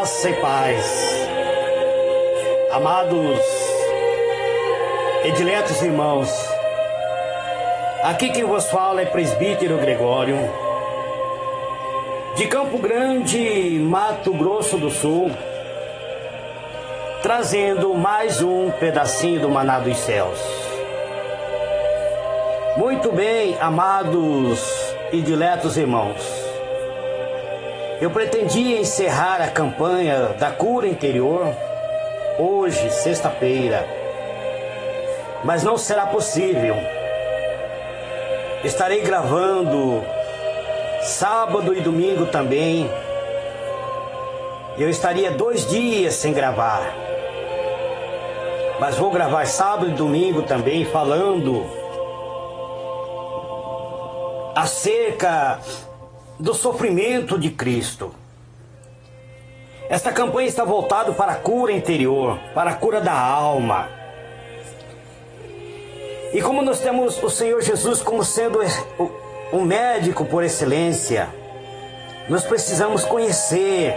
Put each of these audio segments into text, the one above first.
Graça e paz, amados e diletos irmãos. Aqui quem vos fala é presbítero Gregório, de Campo Grande, Mato Grosso do Sul, trazendo mais um pedacinho do maná dos céus. Muito bem, amados e diletos irmãos. Eu pretendia encerrar a campanha da cura interior hoje, sexta-feira, mas não será possível. Estarei gravando sábado e domingo também. Eu estaria 2 dias sem gravar, mas vou gravar sábado e domingo também, falando acerca do sofrimento de Cristo. Esta campanha está voltada para a cura interior, para a cura da alma. E como nós temos o Senhor Jesus como sendo o médico por excelência, nós precisamos conhecer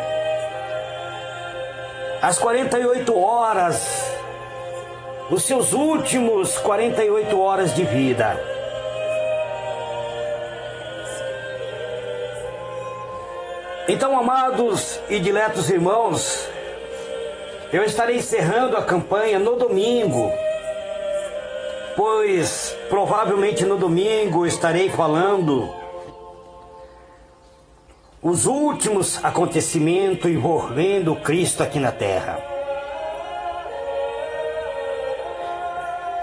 as 48 horas, os seus últimos 48 horas de vida. Então, amados e diletos irmãos, eu estarei encerrando a campanha no domingo, pois provavelmente no domingo estarei falando os últimos acontecimentos envolvendo Cristo aqui na terra.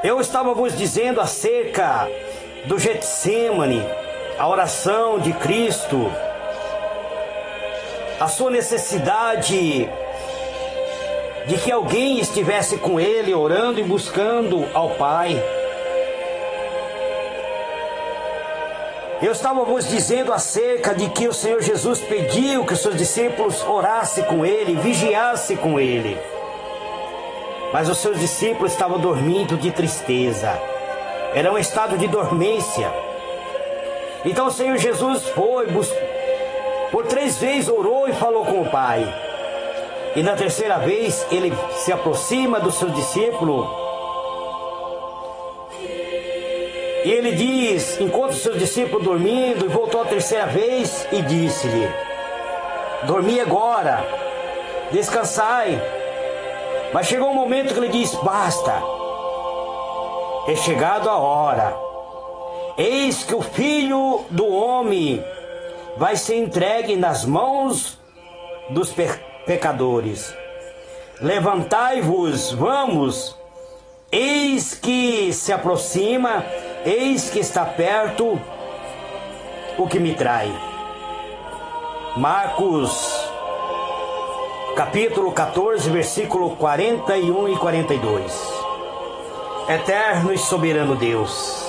Eu estava vos dizendo acerca do Getsêmani, a oração de Cristo, a sua necessidade de que alguém estivesse com ele orando e buscando ao Pai. Eu estava vos dizendo acerca de que o Senhor Jesus pediu que os seus discípulos orassem com ele, vigiassem com ele. Mas os seus discípulos estavam dormindo de tristeza. Era um estado de dormência. Então o Senhor Jesus por 3 vezes orou e falou com o Pai. E na terceira vez ele se aproxima do seu discípulo. E ele diz, enquanto o seu discípulo dormindo, e voltou a terceira vez e disse-lhe: dormi agora, descansai. Mas chegou um momento que ele diz: basta, é chegado a hora. Eis que o Filho do Homem vai ser entregue nas mãos dos pecadores. Levantai-vos, vamos, eis que se aproxima, eis que está perto o que me trai. Marcos, capítulo 14, versículo 41 e 42. Eterno e soberano Deus,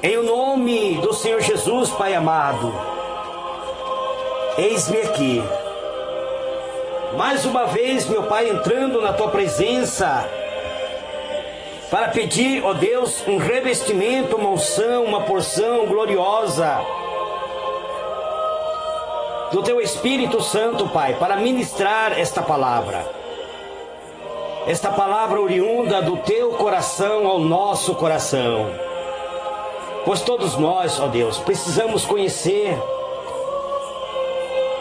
em nome do Senhor Jesus, Pai amado, eis-me aqui, mais uma vez, meu Pai, entrando na Tua presença, para pedir, ó Deus, um revestimento, uma unção, uma porção gloriosa do Teu Espírito Santo, Pai, para ministrar esta palavra oriunda do Teu coração ao nosso coração. Pois todos nós, ó Deus, precisamos conhecer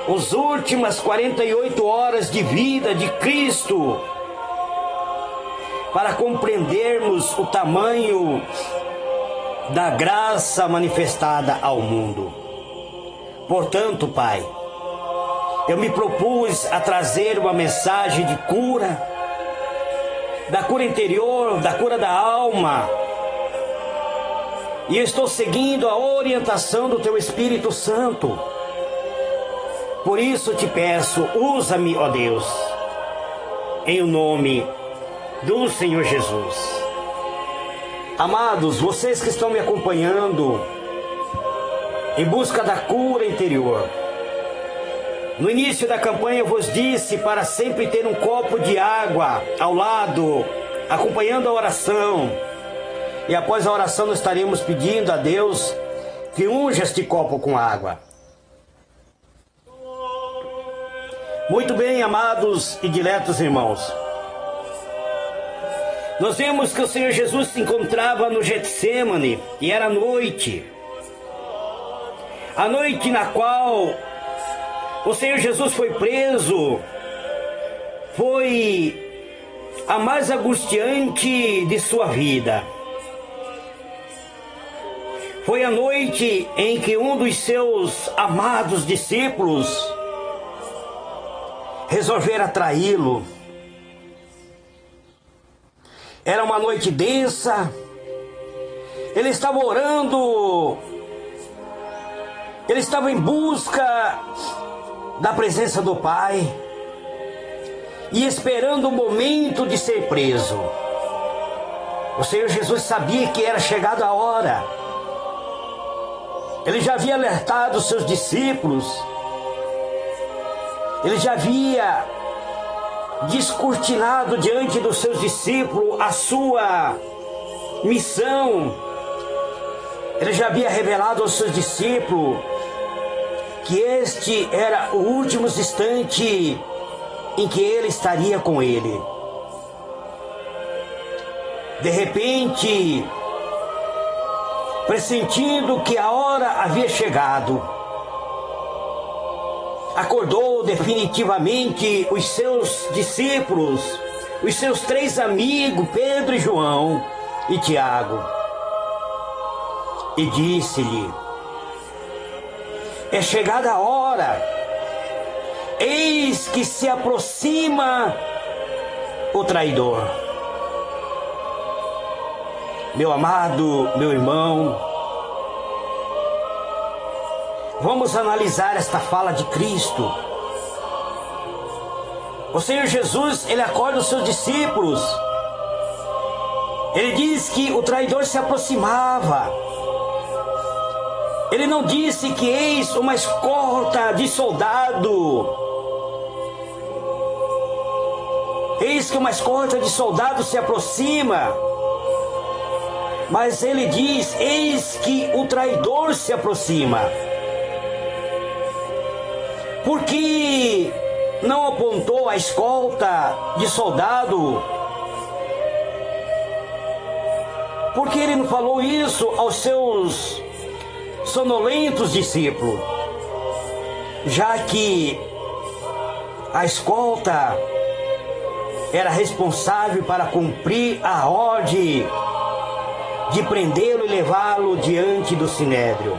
as últimas 48 horas de vida de Cristo, para compreendermos o tamanho da graça manifestada ao mundo. Portanto, Pai, eu me propus a trazer uma mensagem de cura, da cura interior, da cura da alma. E eu estou seguindo a orientação do Teu Espírito Santo. Por isso te peço, usa-me, ó Deus, em nome do Senhor Jesus. Amados, vocês que estão me acompanhando em busca da cura interior, no início da campanha eu vos disse para sempre ter um copo de água ao lado, acompanhando a oração. E após a oração nós estaremos pedindo a Deus que unja este copo com água. Muito bem, amados e diletos irmãos. Nós vemos que o Senhor Jesus se encontrava no Getsêmani e era noite. A noite na qual o Senhor Jesus foi preso foi a mais angustiante de sua vida. Foi a noite em que um dos seus amados discípulos resolvera traí-lo. Era uma noite densa. Ele estava orando. Ele estava em busca da presença do Pai e esperando o momento de ser preso. O Senhor Jesus sabia que era chegada a hora. Ele já havia alertado os seus discípulos. Ele já havia descortinado diante dos seus discípulos a sua missão. Ele já havia revelado aos seus discípulos que este era o último instante em que ele estaria com ele. De repente, pressentindo que a hora havia chegado, acordou definitivamente os seus discípulos, os seus 3 amigos, Pedro e João e Tiago, e disse-lhe: é chegada a hora, eis que se aproxima o traidor. Meu amado, meu irmão, vamos analisar esta fala de Cristo. O Senhor Jesus, ele acorda os seus discípulos. Ele diz que o traidor se aproximava. Ele não disse que eis uma escolta de soldado. Eis que uma escolta de soldado se aproxima. Mas ele diz, eis que o traidor se aproxima. Por que não apontou a escolta de soldado? Por que ele não falou isso aos seus sonolentos discípulos? Já que a escolta era responsável para cumprir a ordem de prendê-lo e levá-lo diante do Sinédrio.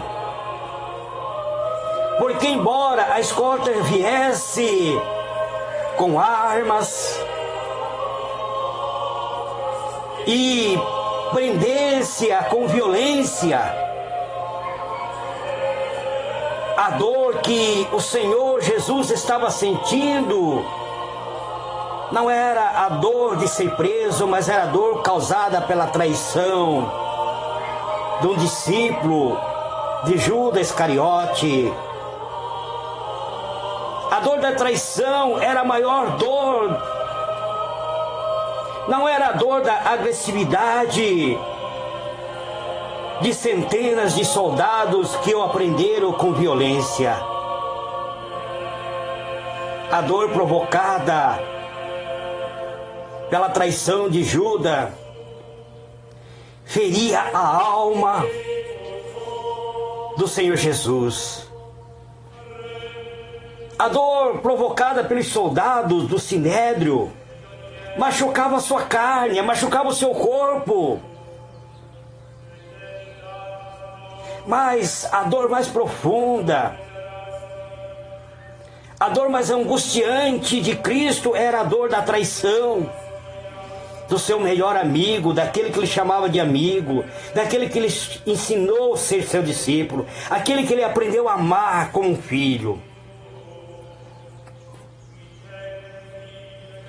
Porque embora a escolta viesse com armas e prendesse-a com violência, a dor que o Senhor Jesus estava sentindo não era a dor de ser preso, mas era a dor causada pela traição de um discípulo de Judas Iscariote. A dor da traição era a maior dor. Não era a dor da agressividade de centenas de soldados que o aprenderam com violência. A dor provocada pela traição de Judas feria a alma do Senhor Jesus. A dor provocada pelos soldados do Sinédrio machucava a sua carne, machucava o seu corpo. Mas a dor mais profunda, a dor mais angustiante de Cristo era a dor da traição do seu melhor amigo, daquele que ele chamava de amigo, daquele que ele ensinou a ser seu discípulo, aquele que ele aprendeu a amar como um filho.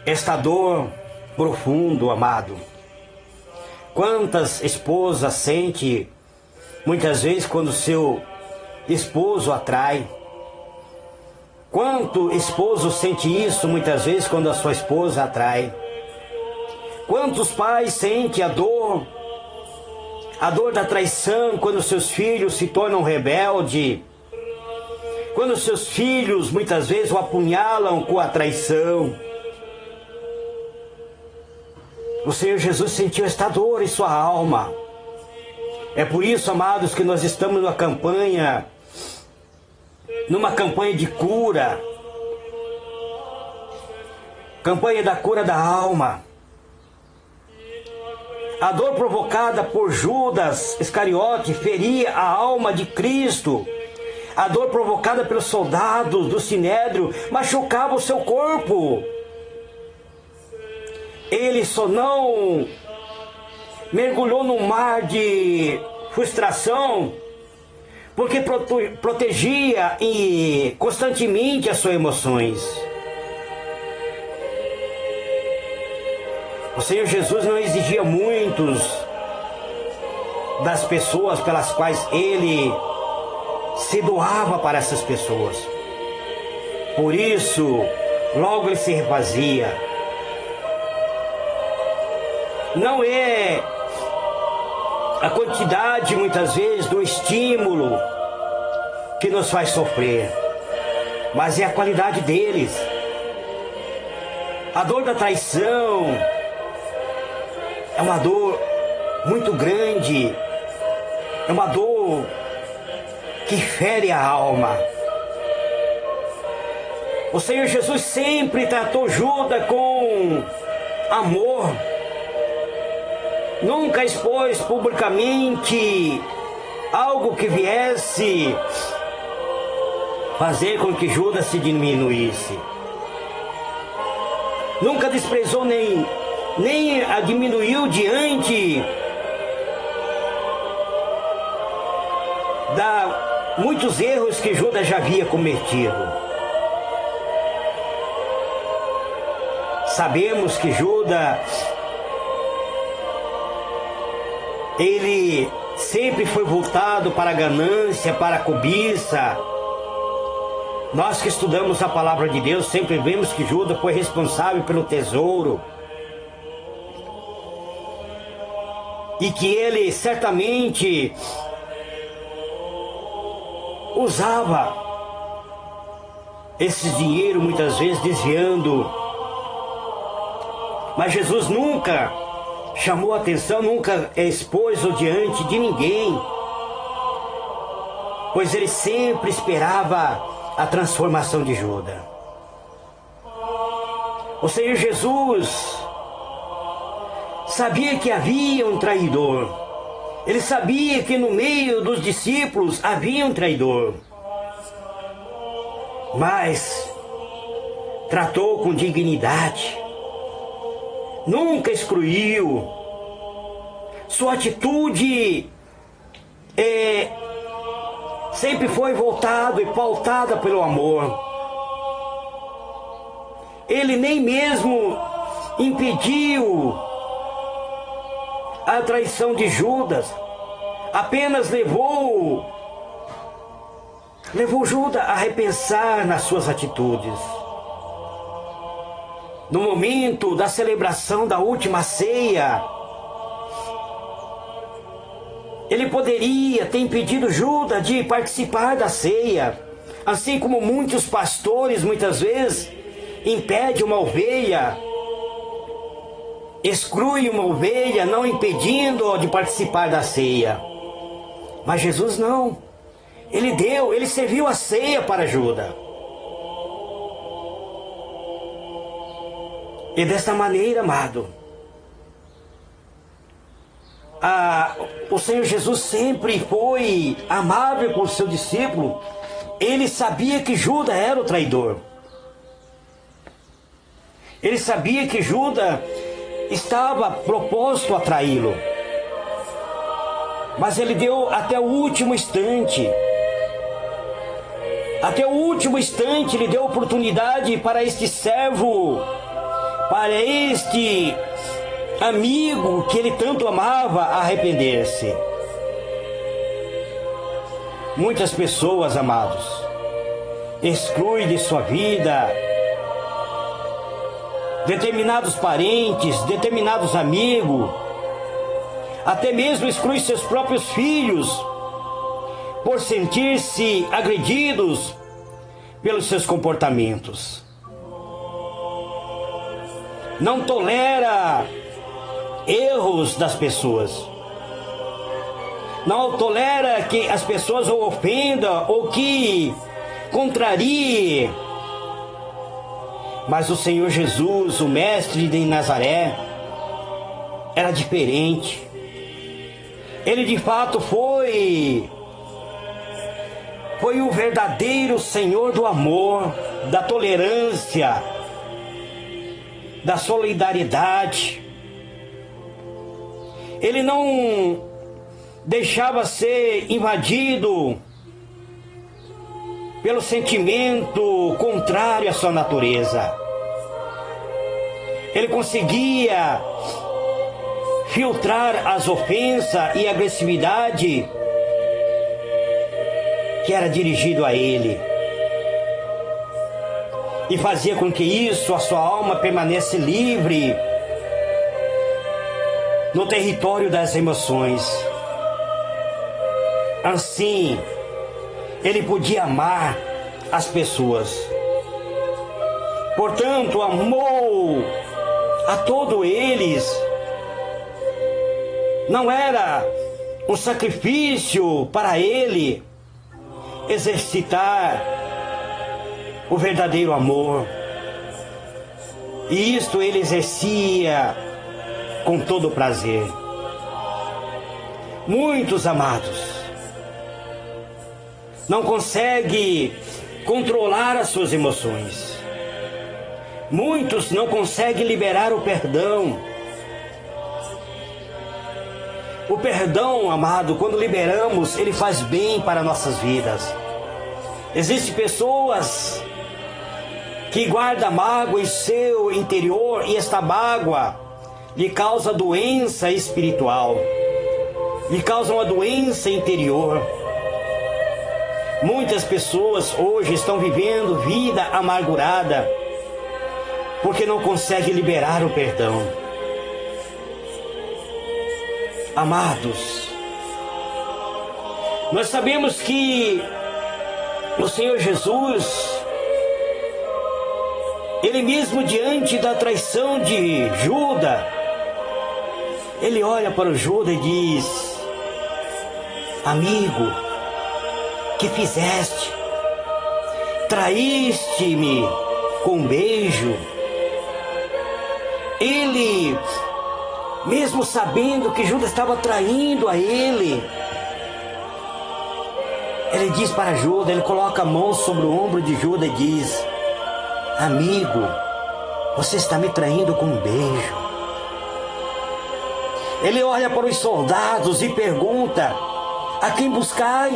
Esta dor profunda, amado, quantas esposas sente muitas vezes quando seu esposo a trai? Quanto esposo sente isso muitas vezes quando a sua esposa a trai? Quantos pais sentem a dor da traição quando seus filhos se tornam rebeldes, quando seus filhos muitas vezes o apunhalam com a traição. O Senhor Jesus sentiu esta dor em sua alma. É por isso, amados, que nós estamos numa campanha de cura. Campanha da cura da alma. A dor provocada por Judas Iscariote feria a alma de Cristo. A dor provocada pelos soldados do Sinédrio machucava o seu corpo. Ele só não mergulhou num mar de frustração porque protegia constantemente as suas emoções. O Senhor Jesus não exigia muitos das pessoas pelas quais Ele se doava para essas pessoas. Por isso, logo Ele se refazia. Não é a quantidade, muitas vezes, do estímulo que nos faz sofrer, mas é a qualidade deles. A dor da traição é uma dor muito grande, é uma dor que fere a alma. O Senhor Jesus sempre tratou Judas com amor, nunca expôs publicamente algo que viesse fazer com que Judas se diminuísse. Nunca desprezou nem a diminuiu diante da muitos erros que Judas já havia cometido. Sabemos que Judas, ele sempre foi voltado para a ganância, para a cobiça. Nós que estudamos a palavra de Deus sempre vemos que Judas foi responsável pelo tesouro. E que ele certamente usava esse dinheiro muitas vezes desviando. Mas Jesus nunca chamou atenção, nunca expôs-o diante de ninguém, pois ele sempre esperava a transformação de Judas. O Senhor Jesus sabia que havia um traidor. Ele sabia que no meio dos discípulos havia um traidor. Mas tratou com dignidade. Nunca excluiu. Sua atitude sempre foi voltada e pautada pelo amor. Ele nem mesmo impediu a traição de Judas, apenas levou Judas a repensar nas suas atitudes. No momento da celebração da última ceia, ele poderia ter impedido Judas de participar da ceia, assim como muitos pastores muitas vezes impedem uma ovelha, exclui uma ovelha, não impedindo-o de participar da ceia. Mas Jesus não. Ele serviu a ceia para Judas. E desta maneira, amado, o Senhor Jesus sempre foi amável com o seu discípulo. Ele sabia que Judas era o traidor. Ele sabia que Judas estava proposto a traí-lo. Mas ele deu até o último instante. Até o último instante ele deu oportunidade para este servo, para este amigo que ele tanto amava, arrepender-se. Muitas pessoas, amados, excluem de sua vida determinados parentes, determinados amigos, até mesmo exclui seus próprios filhos, por sentir-se agredidos pelos seus comportamentos. Não tolera erros das pessoas. Não tolera que as pessoas o ofendam ou que contrarie. Mas o Senhor Jesus, o Mestre de Nazaré, era diferente. Ele de fato foi o verdadeiro Senhor do amor, da tolerância, da solidariedade. Ele não deixava ser invadido pelo sentimento contrário à sua natureza. Ele conseguia filtrar as ofensas e agressividade que era dirigido a ele, e fazia com que isso, a sua alma, permanecesse livre no território das emoções. Assim, ele podia amar as pessoas. Portanto, amou a todos eles. Não era um sacrifício para ele exercitar o verdadeiro amor. E isto ele exercia com todo prazer. Muitos amados não conseguem controlar as suas emoções. Muitos não conseguem liberar o perdão. O perdão, amado, quando liberamos, ele faz bem para nossas vidas. Existem pessoas que guardam mágoa em seu interior e esta mágoa lhe causa doença espiritual, lhe causa uma doença interior. Muitas pessoas hoje estão vivendo vida amargurada porque não conseguem liberar o perdão. Amados, nós sabemos que o Senhor Jesus, Ele mesmo diante da traição de Judas, Ele olha para o Judas e diz: amigo, que fizeste? Traíste-me com um beijo. Ele, mesmo sabendo que Judas estava traindo a ele, ele diz para Judas, ele coloca a mão sobre o ombro de Judas e diz: amigo, você está me traindo com um beijo. Ele olha para os soldados e pergunta: a quem buscai?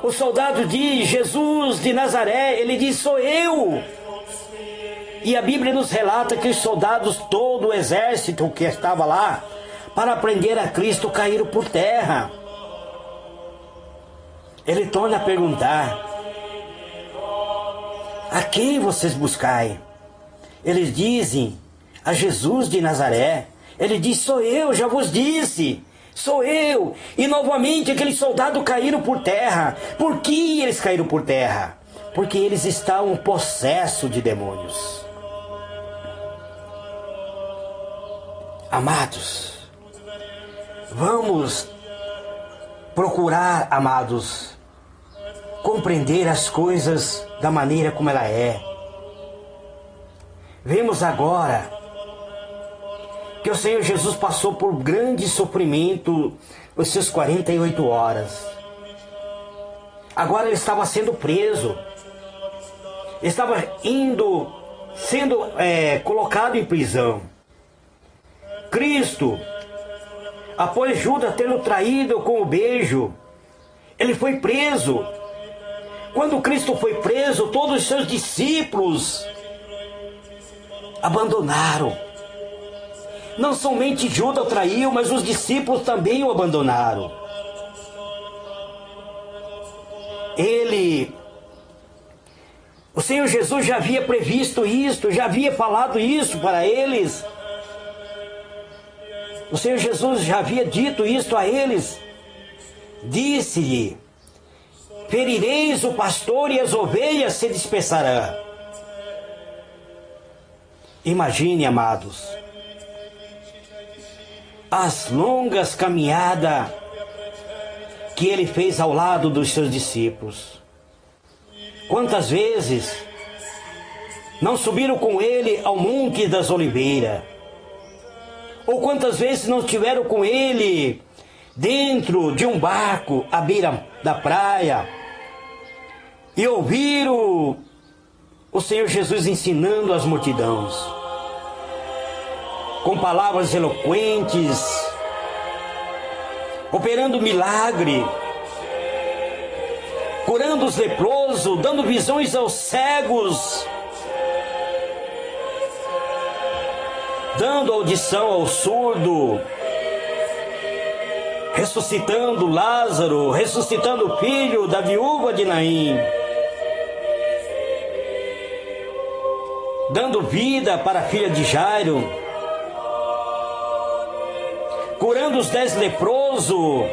O soldado diz: Jesus de Nazaré. Ele diz: sou eu. E a Bíblia nos relata que os soldados, todo o exército que estava lá para prender a Cristo, caíram por terra. Ele torna a perguntar: a quem vocês buscai? Eles dizem: a Jesus de Nazaré. Ele diz: sou eu, já vos disse, sou eu. E novamente aqueles soldados caíram por terra. Por que eles caíram por terra? Porque eles estavam possessos de demônios. Amados, vamos procurar, amados, compreender as coisas da maneira como ela é. Vemos agora que o Senhor Jesus passou por grande sofrimento os seus 48 horas. Agora ele estava sendo preso. Estava sendo colocado em prisão. Cristo, após Judas tê-lo traído com o beijo, ele foi preso. Quando Cristo foi preso, todos os seus discípulos abandonaram. Não somente Judas o traiu, mas os discípulos também o abandonaram. O Senhor Jesus já havia previsto isto, já havia falado isso para eles. O Senhor Jesus já havia dito isto a eles. Disse-lhe: ferireis o pastor e as ovelhas se dispersarão. Imagine, amados, as longas caminhadas que ele fez ao lado dos seus discípulos. Quantas vezes não subiram com ele ao Monte das Oliveiras? Ou quantas vezes não estiveram com ele dentro de um barco à beira da praia e ouviram o Senhor Jesus ensinando as multidões com palavras eloquentes, operando milagre, curando os leprosos, dando visões aos cegos, dando audição ao surdo, ressuscitando Lázaro, ressuscitando o filho da viúva de Naim, dando vida para a filha de Jairo, curando os 10 leprosos,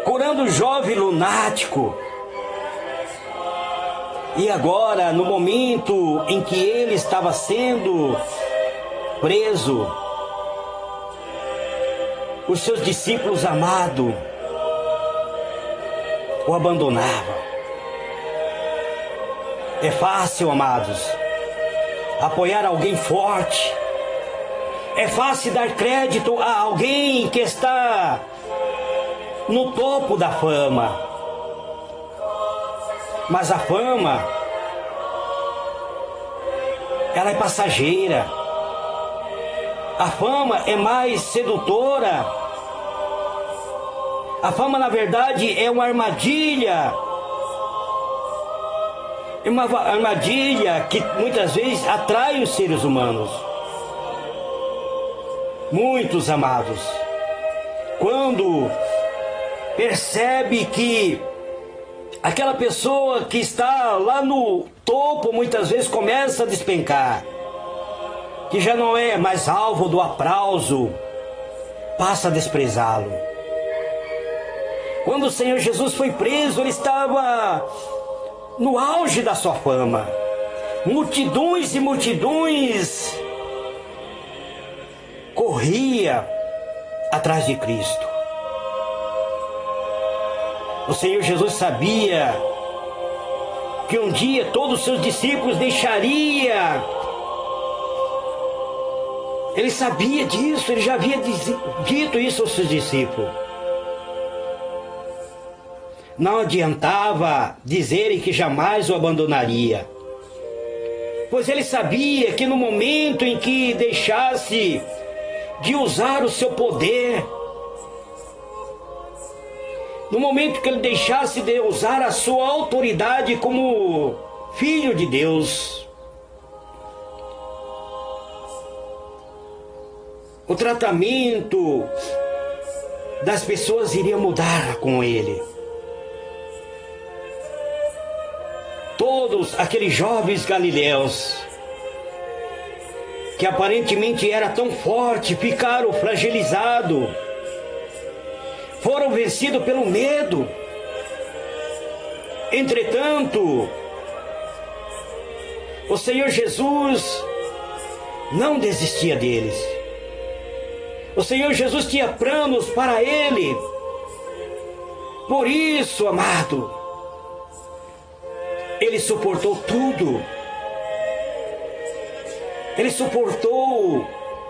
curando o jovem lunático. E agora, no momento em que ele estava sendo preso, os seus discípulos amados o abandonavam. É fácil, amados, apoiar alguém forte. É fácil dar crédito a alguém que está no topo da fama. Mas a fama, ela é passageira. A fama é mais sedutora. A fama, na verdade, é uma armadilha. É uma armadilha que muitas vezes atrai os seres humanos. Muitos, amados, quando percebe que aquela pessoa que está lá no topo, muitas vezes começa a despencar, que já não é mais alvo do aplauso, passa a desprezá-lo. Quando o Senhor Jesus foi preso, ele estava no auge da sua fama. Multidões e multidões corria atrás de Cristo. O Senhor Jesus sabia que um dia todos os seus discípulos deixariam. Ele sabia disso, ele já havia dito isso aos seus discípulos. Não adiantava dizerem que jamais o abandonaria, pois ele sabia que no momento em que deixasse de usar o seu poder, no momento que ele deixasse de usar a sua autoridade como filho de Deus, o tratamento das pessoas iria mudar com ele. Todos aqueles jovens galileus que aparentemente era tão forte, ficaram fragilizados, foram vencidos pelo medo. Entretanto, o Senhor Jesus não desistia deles. O Senhor Jesus tinha planos para ele. Por isso, amado, ele suportou tudo. Ele suportou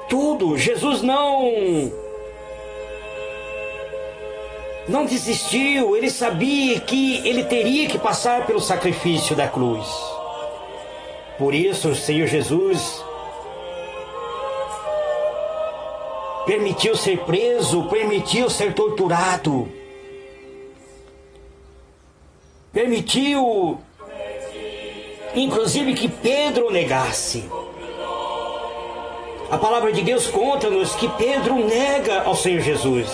tudo. Jesus não desistiu. Ele sabia que ele teria que passar pelo sacrifício da cruz. Por isso o Senhor Jesus permitiu ser preso, permitiu ser torturado, permitiu inclusive que Pedro o negasse. A palavra de Deus conta-nos que Pedro nega ao Senhor Jesus.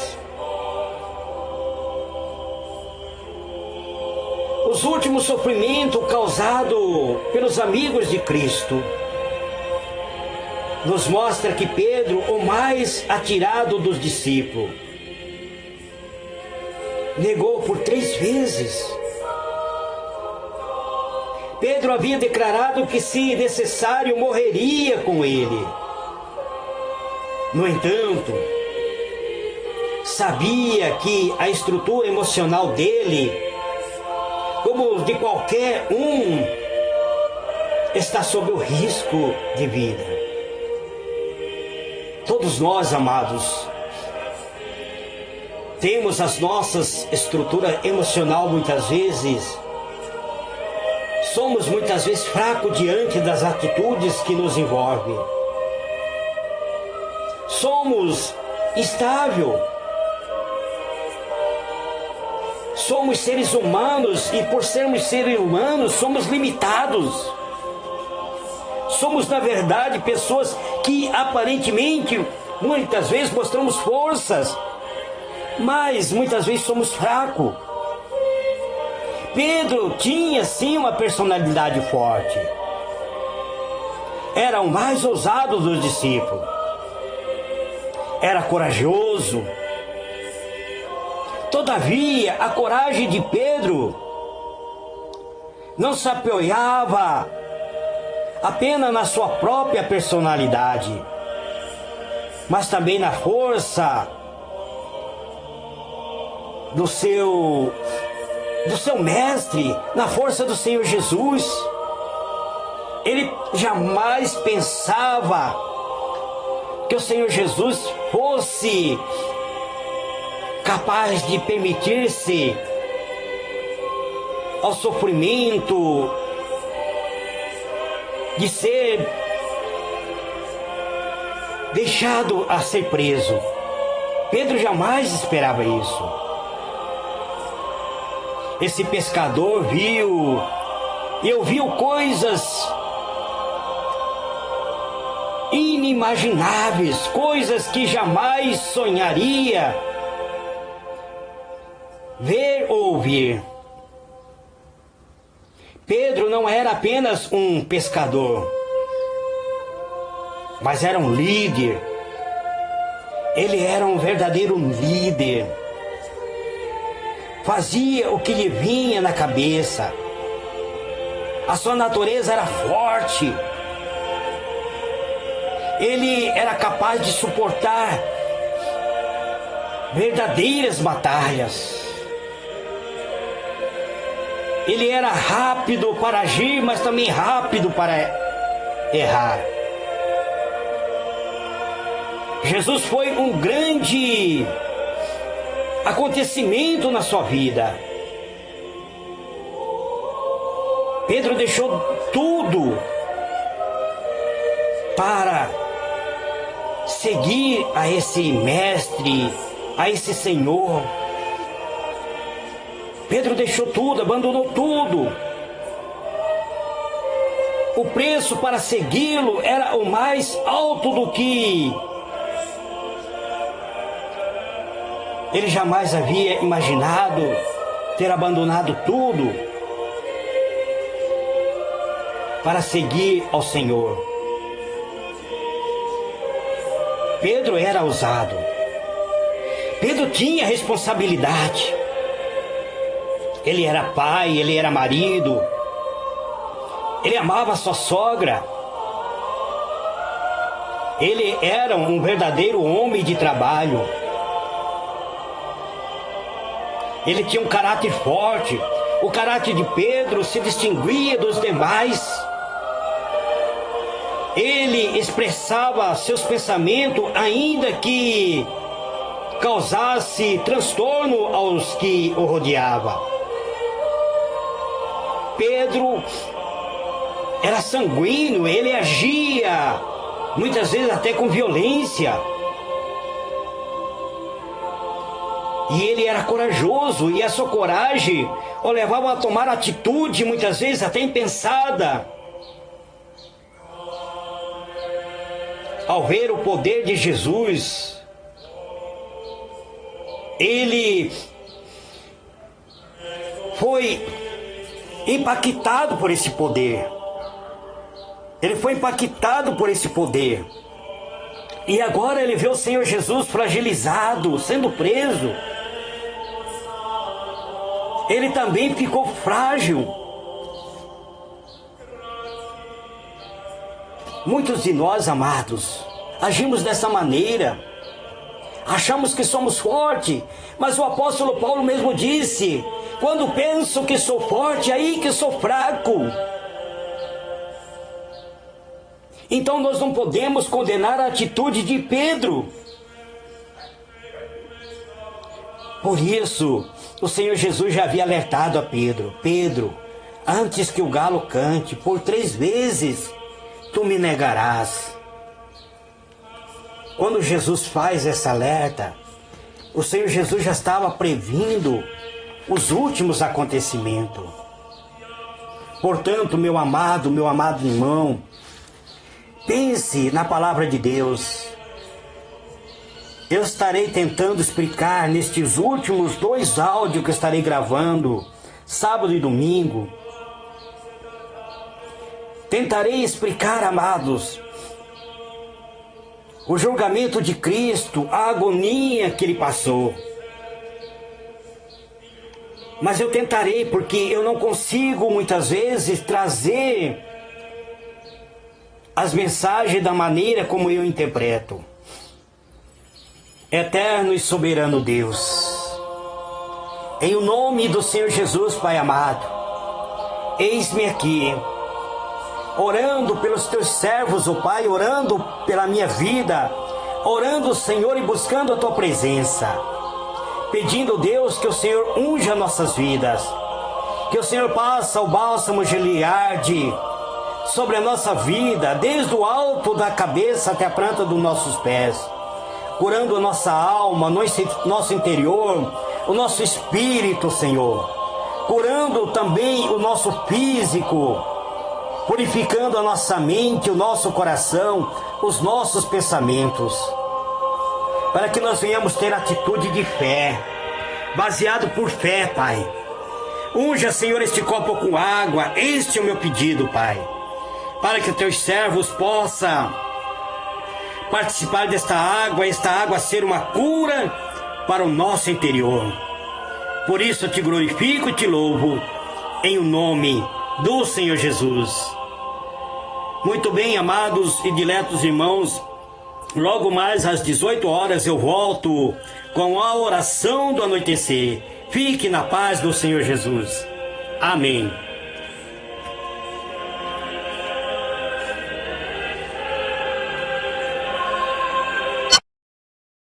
Os últimos sofrimentos causados pelos amigos de Cristo nos mostra que Pedro, o mais atirado dos discípulos, negou por 3 vezes. Pedro havia declarado que, se necessário, morreria com ele. No entanto, sabia que a estrutura emocional dele, como de qualquer um, está sob o risco de vida. Todos nós, amados, temos as nossas estruturas emocional muitas vezes. Somos muitas vezes fracos diante das atitudes que nos envolvem. Somos instáveis. Somos seres humanos e, por sermos seres humanos, somos limitados. Somos, na verdade, pessoas que aparentemente, muitas vezes, mostramos forças, mas muitas vezes somos fracos. Pedro tinha sim uma personalidade forte. Era o mais ousado dos discípulos. Era corajoso. Todavia, a coragem de Pedro não se apoiava apenas na sua própria personalidade, mas também na força do seu mestre, na força do Senhor Jesus. Ele jamais pensava que o Senhor Jesus fosse capaz de permitir-se ao sofrimento, de ser deixado a ser preso. Pedro jamais esperava isso. Esse pescador viu e ouviu coisas inimagináveis, coisas que jamais sonharia ver ou ouvir. Pedro não era apenas um pescador, mas era um líder. Ele era um verdadeiro líder. Fazia o que lhe vinha na cabeça. A sua natureza era forte. Ele era capaz de suportar verdadeiras batalhas. Ele era rápido para agir, mas também rápido para errar. Jesus foi um grande acontecimento na sua vida. Pedro deixou tudo para seguir a esse mestre, a esse Senhor. Pedro deixou tudo, abandonou tudo. O preço para segui-lo era o mais alto do que ele jamais havia imaginado, ter abandonado tudo para seguir ao Senhor. Pedro era ousado. Pedro tinha responsabilidade. Ele era pai, ele era marido. Ele amava a sua sogra. Ele era um verdadeiro homem de trabalho. Ele tinha um caráter forte. O caráter de Pedro se distinguia dos demais. Ele expressava seus pensamentos, ainda que causasse transtorno aos que o rodeavam. Pedro era sanguíneo, ele agia muitas vezes até com violência. E ele era corajoso, e a sua coragem o levava a tomar atitude muitas vezes até impensada. Ao ver o poder de Jesus, ele foi impactado por esse poder. Ele foi impactado por esse poder. E agora ele vê o Senhor Jesus fragilizado, sendo preso. ele também ficou frágil. Muitos de nós, amados, agimos dessa maneira. Achamos que somos fortes, mas o apóstolo Paulo mesmo disse: quando penso que sou forte, aí que sou fraco. Então nós não podemos condenar a atitude de Pedro. Por isso, o Senhor Jesus já havia alertado a Pedro: Pedro, antes que o galo cante, por 3 vezes tu me negarás. Quando Jesus faz essa alerta, o Senhor Jesus já estava previndo os últimos acontecimentos. Portanto, meu amado irmão, pense na palavra de Deus. Eu estarei tentando explicar nestes últimos 2 áudios que eu estarei gravando, sábado e domingo. Tentarei explicar, amados, o julgamento de Cristo, a agonia que Ele passou. Mas eu tentarei, porque eu não consigo muitas vezes trazer as mensagens da maneira como eu interpreto. Eterno e soberano Deus, em o nome do Senhor Jesus, Pai amado, eis-me aqui, orando pelos teus servos, ó Pai, orando pela minha vida, orando, Senhor, e buscando a tua presença, pedindo, Deus, que o Senhor unja nossas vidas, que o Senhor passa o bálsamo Gileade sobre a nossa vida, desde o alto da cabeça até a planta dos nossos pés, curando a nossa alma, nosso interior, o nosso espírito, Senhor, curando também o nosso físico, purificando a nossa mente, o nosso coração, os nossos pensamentos, para que nós venhamos ter atitude de fé, baseado por fé, Pai. Unja, Senhor, este copo com água, este é o meu pedido, Pai, para que teus servos possam participar desta água, esta água ser uma cura para o nosso interior. Por isso eu te glorifico e te louvo, em o nome do Senhor Jesus. Muito bem, amados e diletos irmãos, logo mais às 18 horas eu volto com a oração do anoitecer. Fique na paz do Senhor Jesus. Amém.